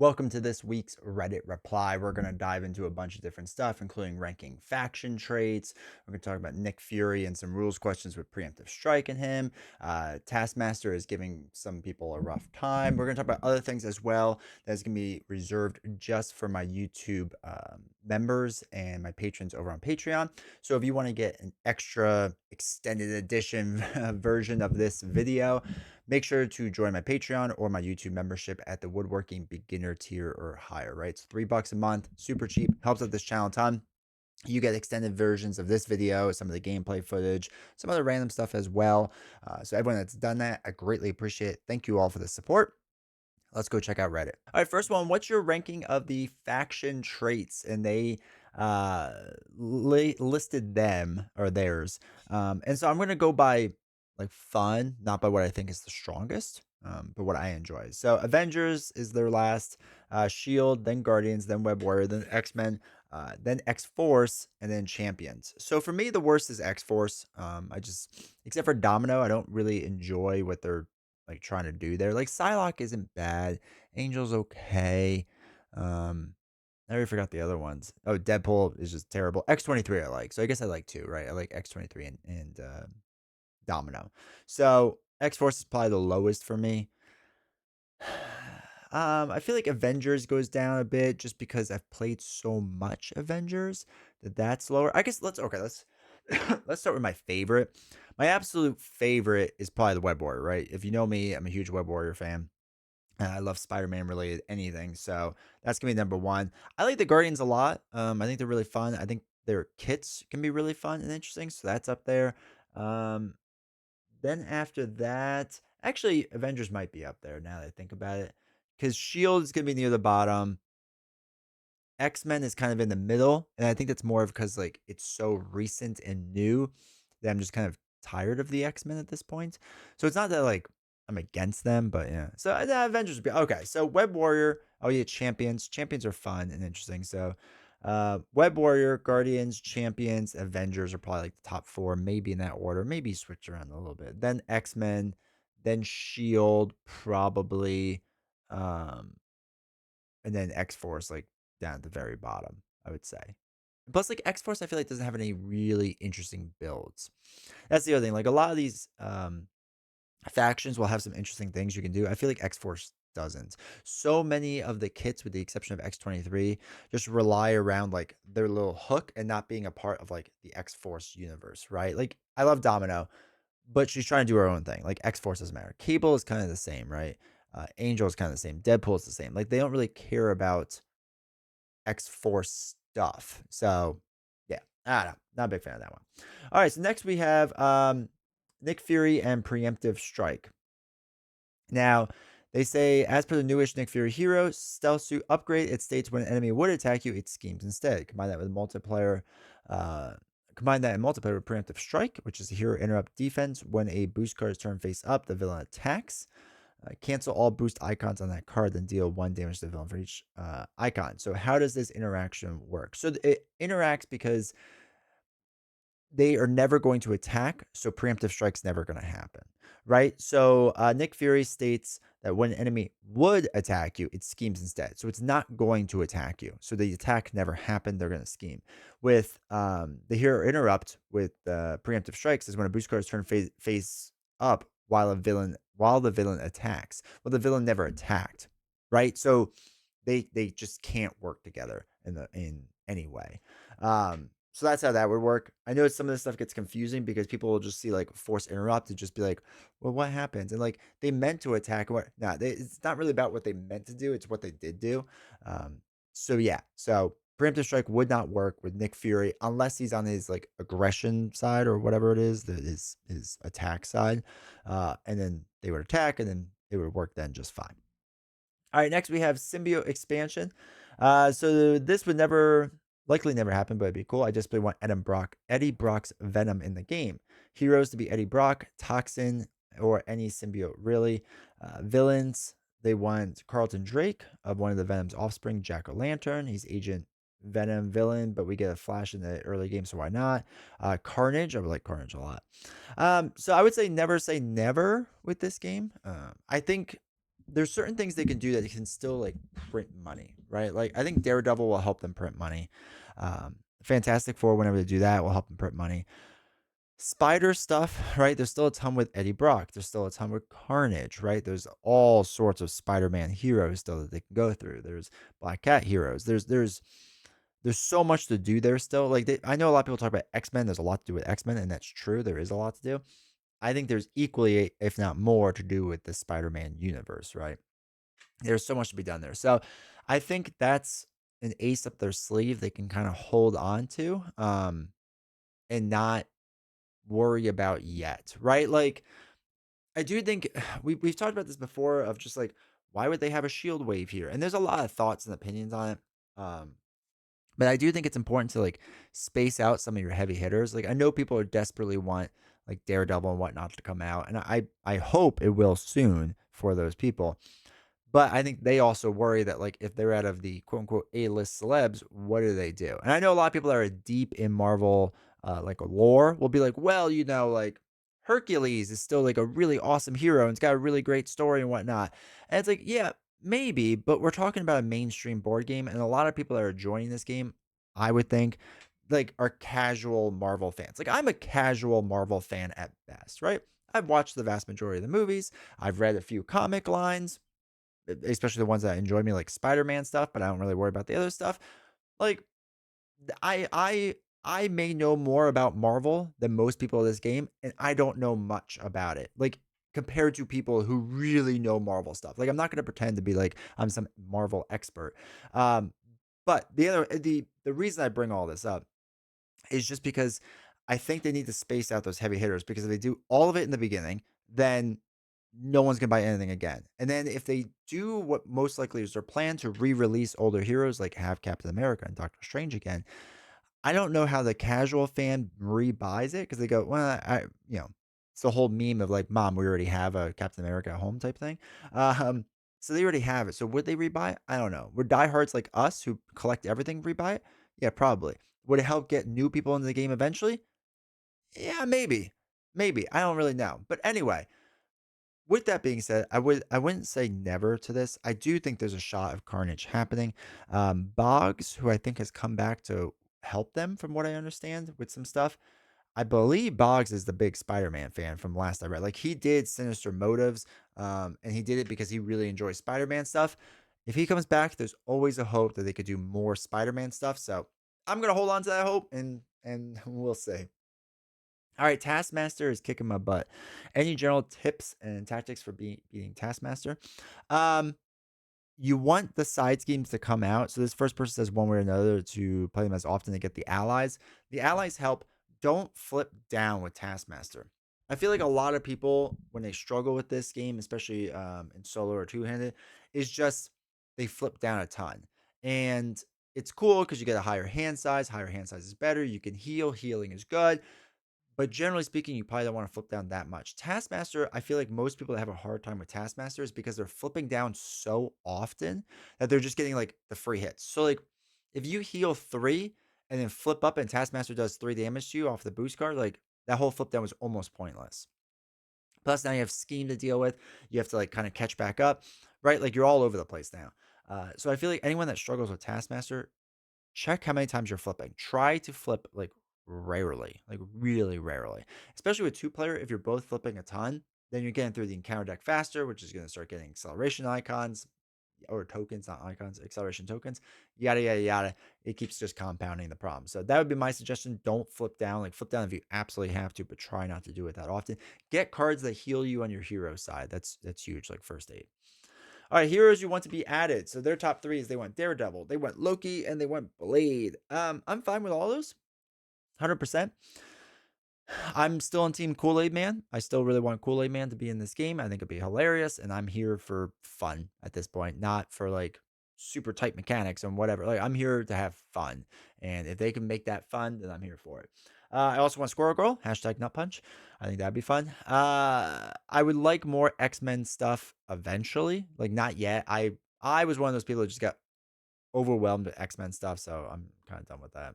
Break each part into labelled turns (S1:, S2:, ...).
S1: Welcome to this week's Reddit reply. We're going to dive into a bunch of different stuff, including ranking faction traits. We're going to talk about Nick Fury and some rules questions with preemptive strike in him. Taskmaster is giving some people a rough time. We're going to talk about other things as well that's going to be reserved just for my YouTube members and my patrons over on Patreon. So if you want to get an extra extended edition version of this video, make sure to join my Patreon or my YouTube membership at the woodworking beginner tier or higher, right? It's $3 a month, super cheap, helps out this channel a ton. You get extended versions of this video, some of the gameplay footage, some other random stuff as well. So everyone that's done that, I greatly appreciate it. Thank you all for the support. Let's go check out Reddit. All right, first one, what's your ranking of the faction traits? And they listed them or theirs. And so I'm going to go by like fun, not by what I think is the strongest, but what I enjoy. So Avengers is their last, Shield, then Guardians, then Web Warrior, then X-Men, then X-Force, and then Champions. So for me, the worst is X-Force. Except for Domino, I don't really enjoy what they're like trying to do there. Like Psylocke isn't bad. Angel's okay. I already forgot the other ones. Oh, Deadpool is just terrible. X-23 I like. So I guess I like two, right? I like X-23 and Domino. So X-Force is probably the lowest for me. I feel like Avengers goes down a bit just because I've played so much Avengers that's lower. I guess let's let's start with my favorite. My absolute favorite is probably the Web Warrior, right? If you know me, I'm a huge Web Warrior fan. And I love Spider-Man related anything. So that's gonna be number one. I like the Guardians a lot. I think they're really fun. I think their kits can be really fun and interesting. So that's up there. Um, then after that, actually, Avengers might be up there now that I think about it. Because Shield is gonna be near the bottom. X-Men is kind of in the middle, and I think that's more of because like it's so recent and new that I'm just kind of tired of the X-Men at this point. So it's not that like I'm against them, but yeah. So Avengers would be okay. So Web Warrior, oh yeah, Champions. Champions are fun and interesting. So Web Warrior, Guardians, Champions, Avengers are probably like the top four, maybe in that order. Maybe switch around a little bit. Then X-Men, then Shield, probably. Um, and then X-Force like down at the very bottom, I would say. Plus, like X-Force, I feel like doesn't have any really interesting builds. That's the other thing. Like a lot of these factions will have some interesting things you can do. I feel like X-Force doesn't. So many of the kits, with the exception of X-23, just rely around like their little hook and not being a part of like the X-Force universe, right? Like I love Domino, but she's trying to do her own thing. Like X-Force doesn't matter. Cable is kind of the same, right? Angel is kind of the same. Deadpool is the same. Like they don't really care about X-Force stuff. So yeah, I don't know. Not a big fan of that one. All right, so next we have Nick Fury and Preemptive Strike. Now, they say, as per the newish Nick Fury hero stealth suit upgrade, it states when an enemy would attack you, it schemes instead. Combine that with multiplayer. Combine that in multiplayer with Preemptive Strike, which is the hero interrupt defense. When a boost card is turned face up, the villain attacks. Cancel all boost icons on that card, then deal 1 damage to the villain for each icon. So how does this interaction work? So it interacts because they are never going to attack, so preemptive strike's never going to happen, right? So Nick Fury states that when an enemy would attack you, it schemes instead. So it's not going to attack you. So the attack never happened. They're going to scheme. With the hero interrupt with preemptive strikes is when a boost card is turned face up while the villain attacks. Well, the villain never attacked, right? So they just can't work together in any way. So that's how that would work. I know some of this stuff gets confusing because people will just see like force interrupt and just be like, well, what happens? And like they meant to attack. What? Nah, it's not really about what they meant to do. It's what they did do. So yeah. So preemptive strike would not work with Nick Fury unless he's on his like aggression side or whatever it is, his attack side. And then they would attack and then it would work then just fine. All right, next we have Symbiote expansion. So this would likely never happen, but it'd be cool. I just want Eddie Brock's Venom in the game. Heroes to be Eddie Brock, Toxin, or any symbiote really. Villains, they want Carlton Drake of one of the Venom's offspring, Jack O'Lantern. He's Agent Venom villain, but we get a Flash in the early game, so why not? Carnage, I would like Carnage a lot. So I would say never with this game. I think there's certain things they can do that can still like print money, right? Like I think Daredevil will help them print money. Fantastic Four, whenever they do that, will help them print money. Spider stuff, right? There's still a ton with Eddie Brock. There's still a ton with Carnage, right? There's all sorts of Spider-Man heroes still that they can go through. There's Black Cat heroes. There's so much to do there still. Like I know a lot of people talk about X-Men. There's a lot to do with X-Men, and that's true. There is a lot to do. I think there's equally, if not more, to do with the Spider-Man universe, right? There's so much to be done there. So I think that's an ace up their sleeve they can kind of hold on to, and not worry about yet, right? Like I do think we've talked about this before of just like why would they have a shield wave here? And there's a lot of thoughts and opinions on it. But I do think it's important to like space out some of your heavy hitters. Like I know people are desperately want like Daredevil and whatnot to come out, and I hope it will soon for those people. But I think they also worry that like if they're out of the quote unquote A-list celebs, what do they do? And I know a lot of people that are deep in Marvel like lore will be like, well, like Hercules is still like a really awesome hero and it's got a really great story and whatnot. And it's like, yeah, maybe, but we're talking about a mainstream board game, and a lot of people that are joining this game, I would think, like are casual Marvel fans. Like I'm a casual Marvel fan at best, right? I've watched the vast majority of the movies. I've read a few comic lines, especially the ones that enjoy me, like Spider-Man stuff, but I don't really worry about the other stuff. Like I may know more about Marvel than most people in this game, and I don't know much about it. Like compared to people who really know Marvel stuff. Like I'm not gonna pretend to be like I'm some Marvel expert. Um, but the reason I bring all this up is just because I think they need to space out those heavy hitters, because if they do all of it in the beginning, then no one's gonna buy anything again. And then if they do what most likely is their plan to re-release older heroes, like have Captain America and Doctor Strange again, I don't know how the casual fan rebuys it, because they go, well, it's the whole meme of like, Mom, we already have a Captain America at home type thing. Um, so they already have it. So would they rebuy it? I don't know. Would diehards like us who collect everything rebuy it? Yeah, probably. Would it help get new people into the game eventually? Yeah, maybe. Maybe. I don't really know. But anyway, with that being said, I wouldn't say never to this. I do think there's a shot of Carnage happening. Boggs, who I think has come back to help them, from what I understand, with some stuff. I believe Boggs is the big Spider-Man fan from last I read. Like he did Sinister Motives, and he did it because he really enjoys Spider-Man stuff. If he comes back, there's always a hope that they could do more Spider-Man stuff. So I'm gonna hold on to that hope, and we'll see. All right, Taskmaster is kicking my butt. Any general tips and tactics for beating Taskmaster? Um, you want the side schemes to come out. So this first person says one way or another to play them as often to get the allies. The allies help. Don't flip down with Taskmaster. I feel like a lot of people, when they struggle with this game, especially in solo or two-handed, is just they flip down a ton. And it's cool because you get a higher hand size. Higher hand size is better. You can heal. Healing is good. But generally speaking, you probably don't want to flip down that much. Taskmaster, I feel like most people that have a hard time with Taskmaster is because they're flipping down so often that they're just getting like the free hits. So like if you heal 3 and then flip up and Taskmaster does 3 damage to you off the boost card, like that whole flip down was almost pointless. Plus now you have scheme to deal with. You have to like kind of catch back up, right? Like you're all over the place now. So I feel like anyone that struggles with Taskmaster, check how many times you're flipping. Try to flip like rarely, like really rarely. Especially with two-player, if you're both flipping a ton, then you're getting through the encounter deck faster, which is going to start getting acceleration icons or tokens, not icons, acceleration tokens, yada, yada, yada. It keeps just compounding the problem. So that would be my suggestion. Don't flip down. Like flip down if you absolutely have to, but try not to do it that often. Get cards that heal you on your hero side. That's huge, like first aid. All right, heroes you want to be added. So their top three is they went Daredevil, they went Loki, and they went Blade. I'm fine with all those, 100%. I'm still on Team Kool Aid Man. I still really want Kool Aid Man to be in this game. I think it'd be hilarious, and I'm here for fun at this point, not for like super tight mechanics and whatever. Like I'm here to have fun, and if they can make that fun, then I'm here for it. I also want Squirrel Girl, hashtag Nut Punch. I think that'd be fun. I would like more X-Men stuff eventually. Like not yet. I was one of those people that just got overwhelmed with X-Men stuff, so I'm kind of done with that.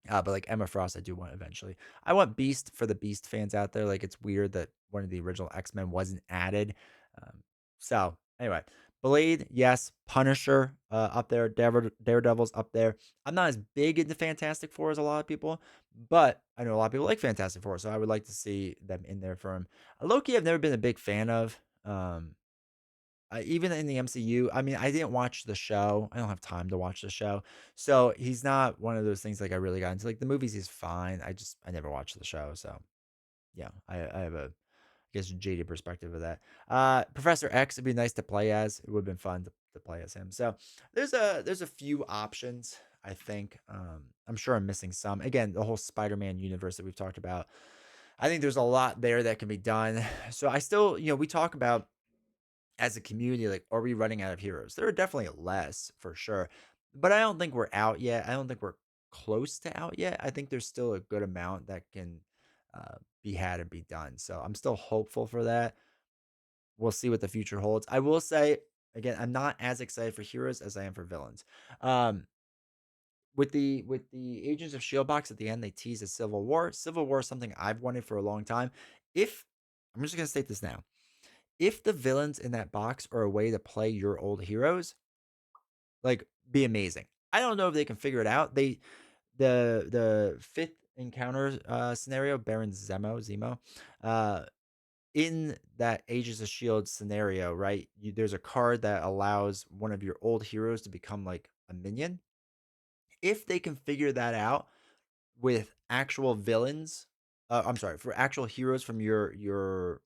S1: But like Emma Frost, I do want eventually. I want Beast for the Beast fans out there. Like it's weird that one of the original X-Men wasn't added. Um, so Anyway, Blade, yes. Punisher, up there. Daredevil's up there. I'm not as big into Fantastic Four as a lot of people, but I know a lot of people like Fantastic Four, so I would like to see them in there for him. Loki, I've never been a big fan of. Even in the MCU, I mean, I didn't watch the show. I don't have time to watch the show, so he's not one of those things like I really got into. Like the movies, he's fine. I never watched the show, so yeah, I have a guess jaded perspective of that. Professor X would be nice to play as. It would have been fun to play as him. So there's a few options. I think. I'm sure I'm missing some. Again, the whole Spider-Man universe that we've talked about. I think there's a lot there that can be done. So I still, we talk about as a community, like, are we running out of heroes? There are definitely less for sure, but I don't think we're out yet. I don't think we're close to out yet. I think there's still a good amount that can be had and be done. So I'm still hopeful for that. We'll see what the future holds. I will say again, I'm not as excited for heroes as I am for villains. Um, with the Agents of Shield box at the end, they tease a Civil War. Civil War is something I've wanted for a long time. If I'm just gonna state this now, if the villains in that box are a way to play your old heroes, like be amazing. I don't know if they can figure it out. The fifth encounter scenario, Baron Zemo, uh, in that Ages of Shield scenario, right? There's a card that allows one of your old heroes to become like a minion. If they can figure that out, with actual villains. I'm sorry, for actual heroes from your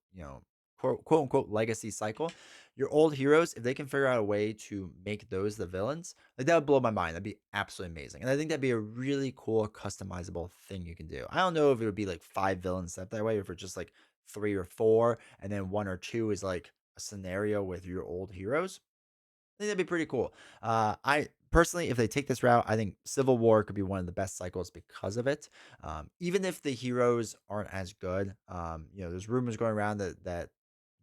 S1: quote unquote legacy cycle. Your old heroes, if they can figure out a way to make those the villains, like that would blow my mind. That'd be absolutely amazing, and I think that'd be a really cool customizable thing you can do. I don't know if it would be like 5 villains set that way, or if it's just like 3 or 4, and then 1 or 2 is like a scenario with your old heroes. I think that'd be pretty cool. I personally, if they take this route, I think Civil War could be one of the best cycles because of it. Even if the heroes aren't as good, there's rumors going around that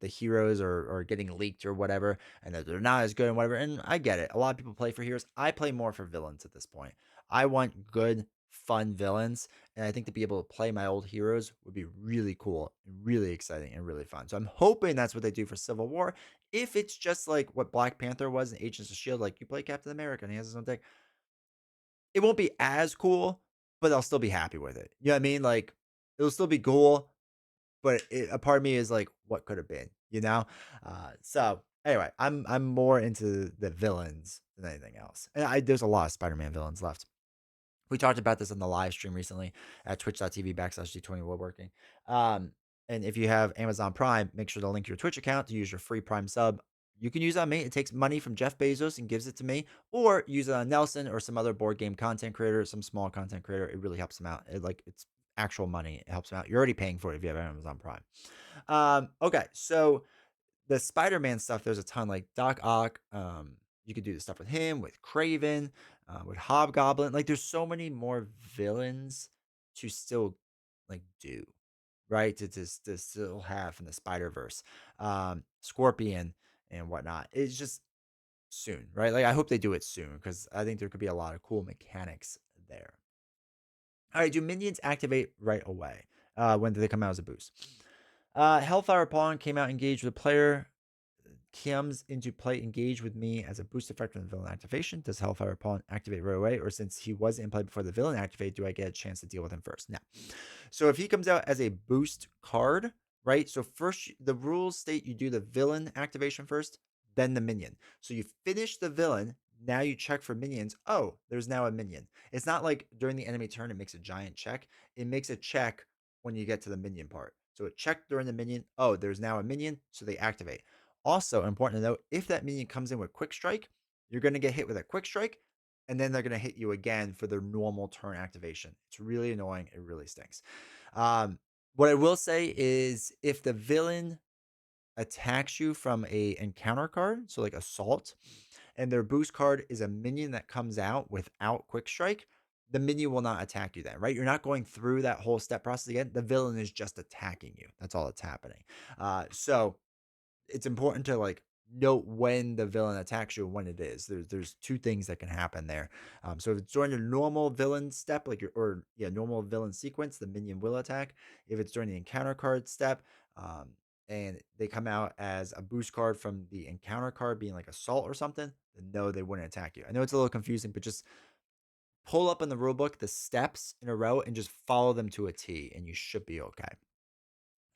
S1: the heroes are getting leaked or whatever, and that they're not as good and whatever. And I get it. A lot of people play for heroes. I play more for villains at this point. I want good, fun villains, and I think to be able to play my old heroes would be really cool, really exciting, and really fun. So I'm hoping that's what they do for Civil War. If it's just like what Black Panther was in Agents of Shield, like you play Captain America and he has his own deck, it won't be as cool, but I'll still be happy with it. You know what I mean? Like it'll still be cool, but a part of me is like, what could have been? You know? So anyway, I'm more into the villains than anything else, and there's a lot of Spider-Man villains left. We talked about this on the live stream recently at twitch.tv/G20 Woodworking. Um, and if you have Amazon Prime, make sure to link your Twitch account to use your free Prime sub. You can use it on me. It takes money from Jeff Bezos and gives it to me, or use it on Nelson or some other board game content creator, some small content creator. It really helps them out. It's actual money. It helps them out. You're already paying for it if you have Amazon Prime. Okay, so the Spider-Man stuff, there's a ton like Doc Ock. You could do the stuff with him, with Craven, with Hobgoblin. Like, there's so many more villains to still like do, right? To still have in the Spider Verse, Scorpion and whatnot. It's just soon, right? Like, I hope they do it soon because I think there could be a lot of cool mechanics there. All right, do minions activate right away? When do they come out as a boost? Hellfire Pawn came out engaged with a player comes into play engage with me as a boost effect from the villain activation. Does Hellfire Pawn activate right away? Or since he was in play before the villain activate, do I get a chance to deal with him first? No. So if he comes out as a boost card, right? So first, the rules state you do the villain activation first, then the minion. So you finish the villain. Now you check for minions. Oh, there's now a minion. It's not like during the enemy turn, it makes a giant check. It makes a check when you get to the minion part. So it checked during the minion. Oh, there's now a minion. So they activate. Also, important to note, if that minion comes in with quick strike, you're going to get hit with a quick strike, and then they're going to hit you again for their normal turn activation. It's really annoying. It really stinks. What I will say is if the villain attacks you from a encounter card, so like assault, and their boost card is a minion that comes out without quick strike, the minion will not attack you then, right? You're not going through that whole step process again. The villain is just attacking you. That's all that's happening. So it's important to like note when the villain attacks you and when it is. There's two things that can happen there. So if it's during a normal villain step, like normal villain sequence, the minion will attack. If it's during the encounter card step, and they come out as a boost card from the encounter card being like assault or something, then no, they wouldn't attack you. I know it's a little confusing, but just pull up in the rulebook the steps in a row and just follow them to a T, and you should be okay.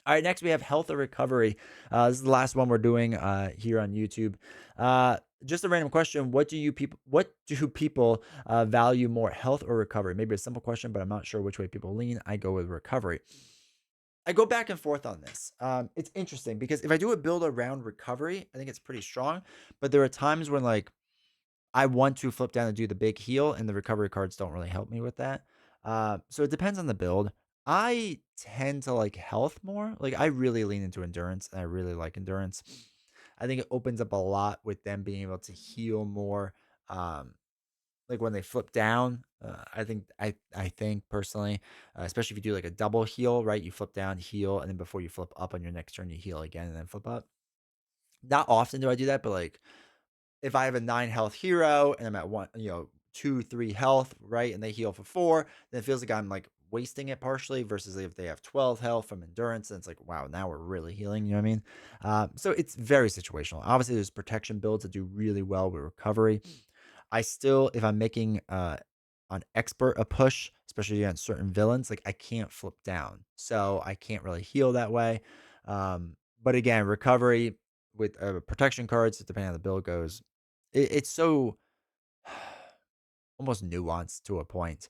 S1: All right, next we have health or recovery. This is the last one we're doing here on YouTube. Just a random question: What do people value more, health or recovery? Maybe a simple question, but I'm not sure which way people lean. I go with recovery. I go back and forth on this. It's interesting because if I do a build around recovery, I think it's pretty strong. But there are times when like I want to flip down and do the big heal, and the recovery cards don't really help me with that. So it depends on the build. I tend to like health more. Like I really lean into endurance, and I really like endurance. I think it opens up a lot with them being able to heal more. Um, like when they flip down, I think personally, especially if you do like a double heal, right? You flip down, heal, and then before you flip up on your next turn, you heal again and then flip up. Not often do I do that, but like if I have a 9 health hero and I'm at 1, 2, 3 health, right? And they heal for 4, then it feels like I'm like wasting it partially versus if they have 12 health from endurance. And it's like, wow, now we're really healing. You know what I mean? So it's very situational. Obviously, there's protection builds that do really well with recovery. I still, if I'm making on expert a push, especially against certain villains, like I can't flip down. So I can't really heal that way. But again, recovery with protection cards, depending on the build goes, it's so almost nuanced to a point.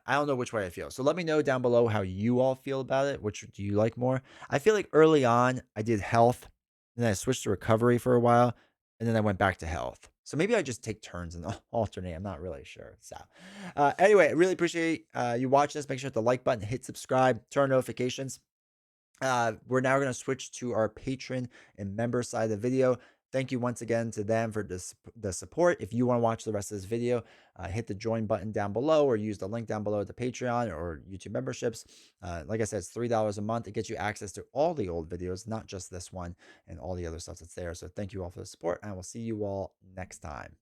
S1: I don't know which way I feel. So let me know down below how you all feel about it. Which do you like more? I feel like early on I did health, and then I switched to recovery for a while, and then I went back to health. So maybe I just take turns and alternate. I'm not really sure. So anyway, I really appreciate you watching this. Make sure to hit the like button, hit subscribe, turn on notifications. We're now going to switch to our patron and member side of the video. Thank you once again to them for the support. If you want to watch the rest of this video, hit the join button down below or use the link down below to Patreon or YouTube memberships. Like I said, it's $3 a month. It gets you access to all the old videos, not just this one and all the other stuff that's there. So thank you all for the support, and I will see you all next time.